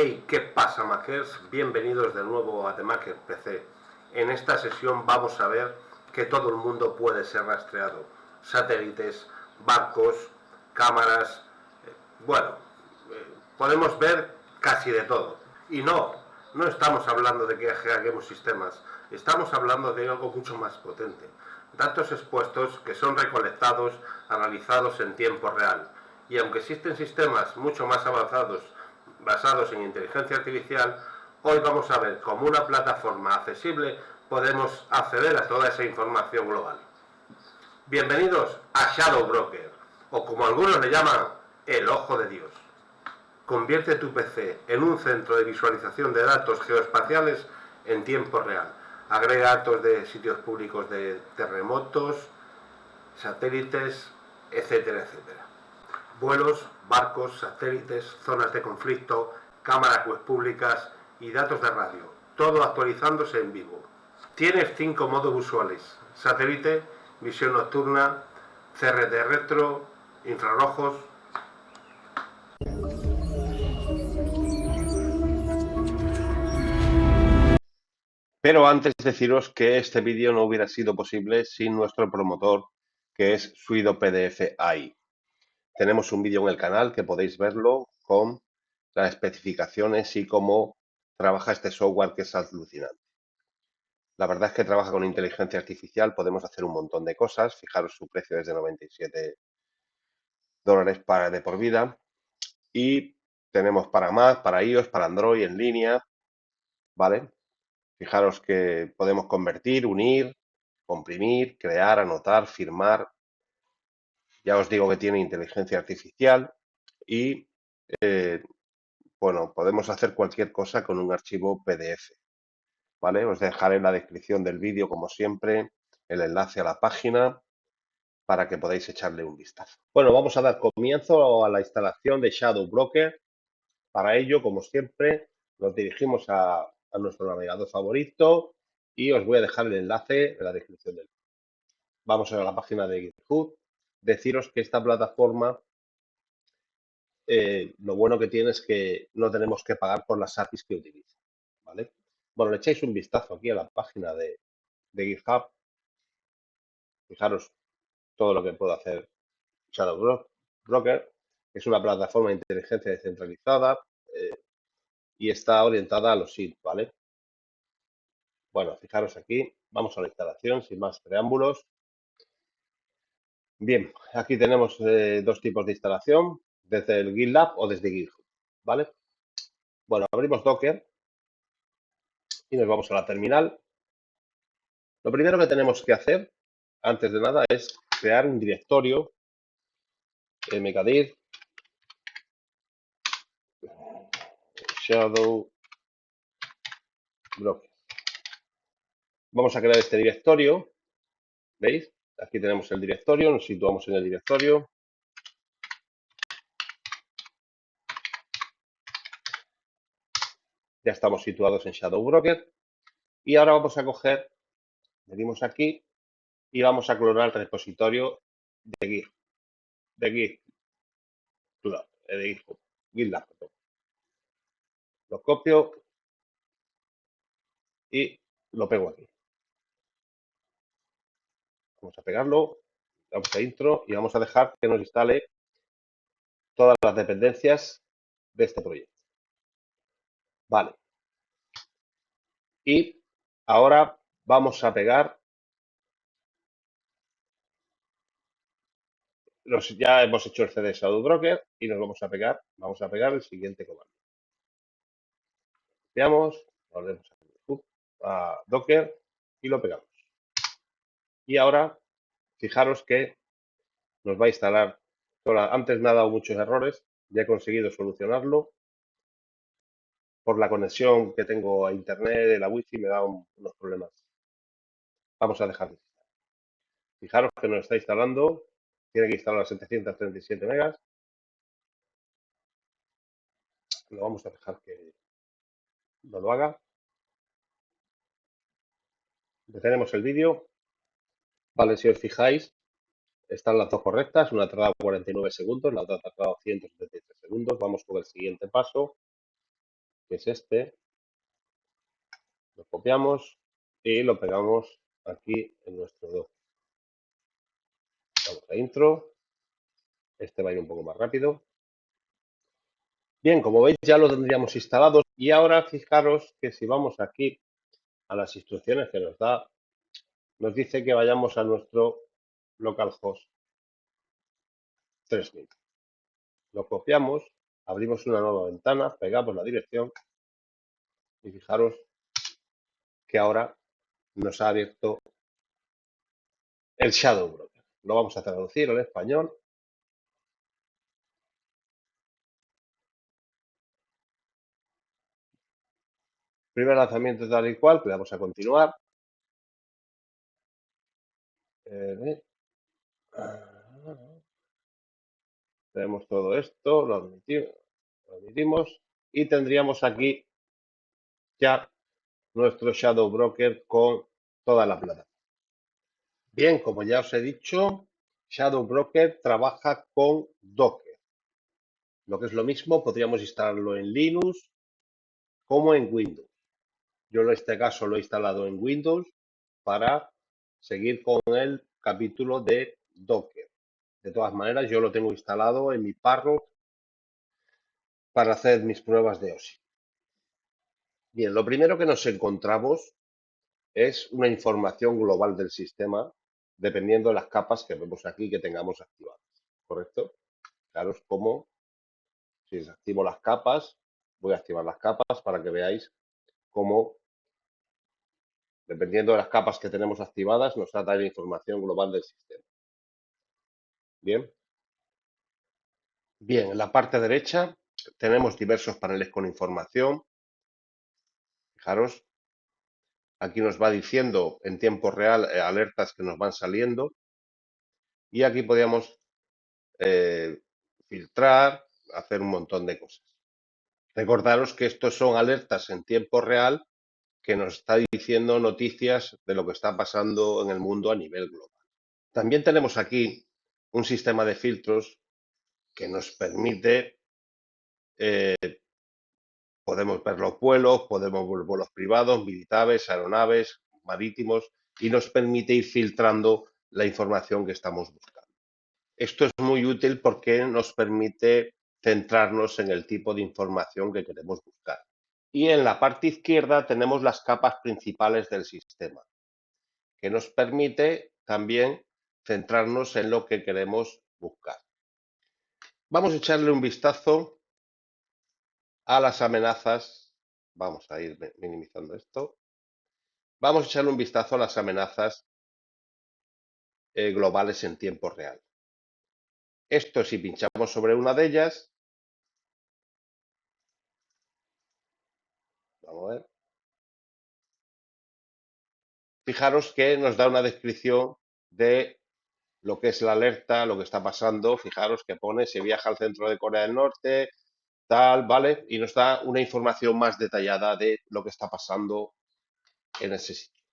Hey, ¿qué pasa, Makers? Bienvenidos de nuevo a The Maker PC. En esta sesión vamos a ver que todo el mundo puede ser rastreado. Satélites, barcos, cámaras, bueno, podemos ver casi de todo. Y no estamos hablando de que hackeemos sistemas, estamos hablando de algo mucho más potente. Datos expuestos que son recolectados, analizados en tiempo real. Y aunque existen sistemas mucho más avanzados basados en inteligencia artificial, hoy vamos a ver cómo una plataforma accesible podemos acceder a toda esa información global. Bienvenidos a Shadow Broker, o como algunos le llaman, el ojo de Dios. Convierte tu PC en un centro de visualización de datos geoespaciales en tiempo real. Agrega datos de sitios públicos de terremotos, satélites, etcétera, etcétera. Vuelos, barcos, satélites, zonas de conflicto, cámaras web públicas y datos de radio. Todo actualizándose en vivo. Tienes 5 modos usuales: satélite, visión nocturna, CRT retro, infrarrojos. Pero antes deciros que este vídeo no hubiera sido posible sin nuestro promotor, que es Suido PDF AI. Tenemos un vídeo en el canal que podéis verlo con las especificaciones y cómo trabaja este software, que es alucinante. La verdad es que trabaja con inteligencia artificial, podemos hacer un montón de cosas. Fijaros, su precio es de $97 de por vida. Y tenemos para Mac, para iOS, para Android en línea, ¿vale? Fijaros que podemos convertir, unir, comprimir, crear, anotar, firmar. Ya os digo que tiene inteligencia artificial y, bueno, podemos hacer cualquier cosa con un archivo PDF, ¿vale? Os dejaré en la descripción del vídeo, como siempre, el enlace a la página para que podáis echarle un vistazo. Bueno, vamos a dar comienzo a la instalación de Shadow Broker. Para ello, como siempre, nos dirigimos a nuestro navegador favorito y os voy a dejar el enlace en la descripción del vídeo. Vamos a la página de GitHub. Deciros que esta plataforma, lo bueno que tiene es que no tenemos que pagar por las APIs que utiliza, ¿vale? Bueno, le echáis un vistazo aquí a la página de GitHub. Fijaros todo lo que puede hacer Shadow Broker. Es una plataforma de inteligencia descentralizada y está orientada a los SID, ¿vale? Bueno, fijaros aquí, vamos a la instalación sin más preámbulos. Bien, aquí tenemos dos tipos de instalación, desde el GitLab o desde GitHub, ¿vale? Bueno, abrimos Docker y nos vamos a la terminal. Lo primero que tenemos que hacer, antes de nada, es crear un directorio mkdir Shadow Broker. Vamos a crear este directorio, ¿veis? Aquí tenemos el directorio, nos situamos en el directorio. Ya estamos situados en Shadow Broker. Y ahora vamos a coger, venimos aquí y vamos a clonar el repositorio de GitLab. Lo copio y lo pego aquí. Vamos a pegarlo, vamos a intro y vamos a dejar que nos instale todas las dependencias de este proyecto. Vale. Y ahora vamos a pegar, ya hemos hecho el CD Shadow Broker y nos vamos a pegar el siguiente comando. Veamos, volvemos a Docker y lo pegamos. Y ahora, fijaros que nos va a instalar. Antes me ha dado muchos errores, ya he conseguido solucionarlo. Por la conexión que tengo a internet, de la wifi, me da unos problemas. Vamos a dejar de instalar. Fijaros que nos está instalando, tiene que instalar a 737 megas. Lo vamos a dejar que no lo haga. Detenemos el vídeo. Vale, si os fijáis, están las dos correctas. Una ha tardado 49 segundos, la otra ha tardado 173 segundos. Vamos con el siguiente paso. que es este, lo copiamos y lo pegamos aquí en nuestro doc. Vamos a intro, este va a ir un poco más rápido. Bien, como veis ya lo tendríamos instalado y ahora fijaros que si vamos aquí a las instrucciones que nos da, nos dice que vayamos a nuestro localhost 3000. Lo copiamos, abrimos una nueva ventana, pegamos la dirección y fijaros que ahora nos ha abierto el Shadow Broker. Lo vamos a traducir al español. Primer lanzamiento tal y cual, le damos a continuar. Tenemos todo esto, lo admitimos y tendríamos aquí ya nuestro Shadow Broker con toda la plataforma. Bien, como ya os he dicho, Shadow Broker trabaja con Docker. Lo que es lo mismo, podríamos instalarlo en Linux como en Windows. Yo en este caso lo he instalado en Windows para seguir con el capítulo de Docker. De todas maneras, yo lo tengo instalado en mi Parrot para hacer mis pruebas de OSI. Bien, lo primero que nos encontramos es una información global del sistema, dependiendo de las capas que vemos aquí que tengamos activadas. ¿Correcto? Fijaros cómo, si desactivo las capas, voy a activar las capas para que veáis cómo, dependiendo de las capas que tenemos activadas, nos trata la información global del sistema. Bien. Bien, en la parte derecha tenemos diversos paneles con información. Fijaros, aquí nos va diciendo en tiempo real alertas que nos van saliendo. Y aquí podríamos filtrar, hacer un montón de cosas. Recordaros que estos son alertas en tiempo real que nos está diciendo noticias de lo que está pasando en el mundo a nivel global. También tenemos aquí un sistema de filtros que nos permite, podemos ver los vuelos, podemos ver vuelos privados, militares, aeronaves, marítimos, y nos permite ir filtrando la información que estamos buscando. Esto es muy útil porque nos permite centrarnos en el tipo de información que queremos buscar. Y en la parte izquierda tenemos las capas principales del sistema, que nos permite también centrarnos en lo que queremos buscar. Vamos a echarle un vistazo a las amenazas. Vamos a ir minimizando esto. Vamos a echarle un vistazo a las amenazas globales en tiempo real. Esto, si pinchamos sobre una de ellas, vamos a ver. Fijaros que nos da una descripción de lo que es la alerta, lo que está pasando. Fijaros que pone se viaja al centro de Corea del Norte, tal, ¿vale? Y nos da una información más detallada de lo que está pasando en ese sitio.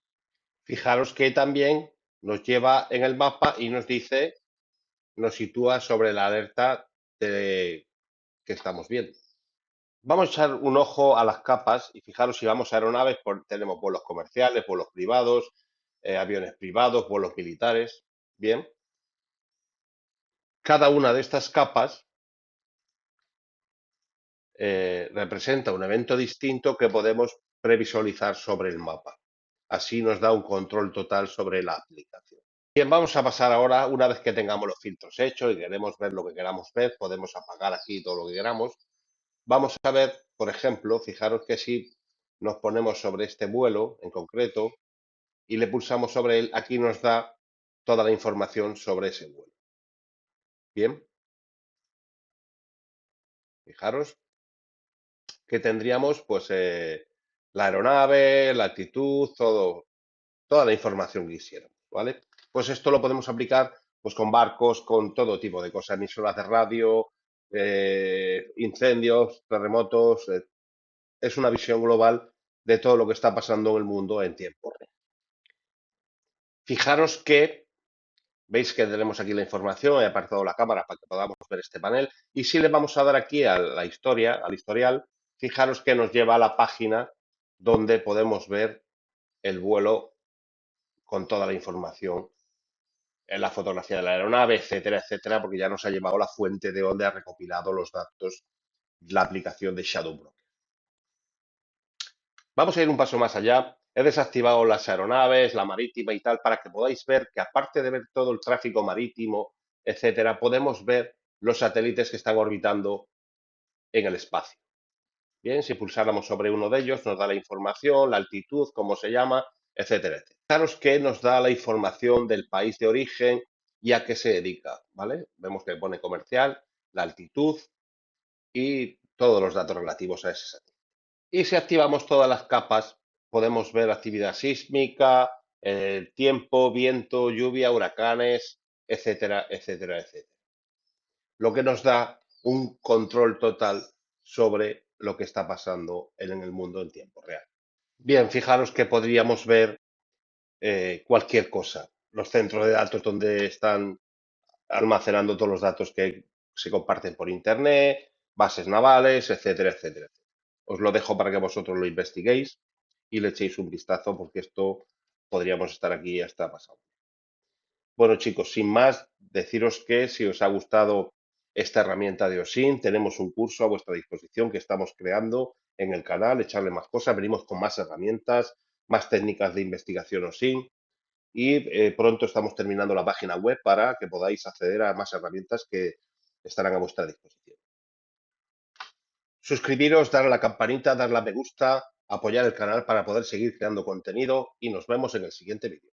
Fijaros que también nos lleva en el mapa y nos dice, nos sitúa sobre la alerta que estamos viendo. Vamos a echar un ojo a las capas y fijaros si vamos a aeronaves, tenemos vuelos comerciales, vuelos privados, aviones privados, vuelos militares. Bien, cada una de estas capas representa un evento distinto que podemos previsualizar sobre el mapa. Así nos da un control total sobre la aplicación. Bien, vamos a pasar ahora, una vez que tengamos los filtros hechos y queremos ver lo que queramos ver, podemos apagar aquí todo lo que queramos. Vamos a ver, por ejemplo, fijaros que si nos ponemos sobre este vuelo en concreto y le pulsamos sobre él, aquí nos da toda la información sobre ese vuelo. Bien, fijaros que tendríamos pues la aeronave, la altitud, toda la información que quisiéramos, ¿vale? Pues esto lo podemos aplicar pues con barcos, con todo tipo de cosas, emisoras de radio, incendios, terremotos. Es una visión global de todo lo que está pasando en el mundo en tiempo real. Fijaros que veis que tenemos aquí la información, he apartado la cámara para que podamos ver este panel y si le vamos a dar aquí a la historia, al historial, Fijaros que nos lleva a la página donde podemos ver el vuelo con toda la información, en la fotografía de la aeronave, etcétera, etcétera, porque ya nos ha llevado la fuente de donde ha recopilado los datos la aplicación de Shadowbroker. Vamos a ir un paso más allá. He desactivado las aeronaves, la marítima y tal, para que podáis ver que aparte de ver todo el tráfico marítimo, etcétera, podemos ver los satélites que están orbitando en el espacio. Bien, si pulsáramos sobre uno de ellos, nos da la información, la altitud, cómo se llama, etcétera, etcétera. Fijaros que nos da la información del país de origen y a qué se dedica, ¿vale? Vemos que pone comercial, la altitud y todos los datos relativos a ese satélite. Y si activamos todas las capas, podemos ver actividad sísmica, el tiempo, viento, lluvia, huracanes, etcétera, etcétera, etcétera. Lo que nos da un control total sobre lo que está pasando en el mundo en tiempo real. Bien, fijaros que podríamos ver cualquier cosa. Los centros de datos donde están almacenando todos los datos que se comparten por Internet, bases navales, etcétera, etcétera. Os lo dejo para que vosotros lo investiguéis y le echéis un vistazo porque esto podríamos estar aquí hasta pasado. Bueno, chicos, sin más, deciros que si os ha gustado esta herramienta de OSINT, tenemos un curso a vuestra disposición que estamos creando en el canal, echarle más cosas, venimos con más herramientas, más técnicas de investigación OSINT y pronto estamos terminando la página web para que podáis acceder a más herramientas que estarán a vuestra disposición. Suscribiros, darle a la campanita, darle a me gusta, apoyar el canal para poder seguir creando contenido y nos vemos en el siguiente vídeo.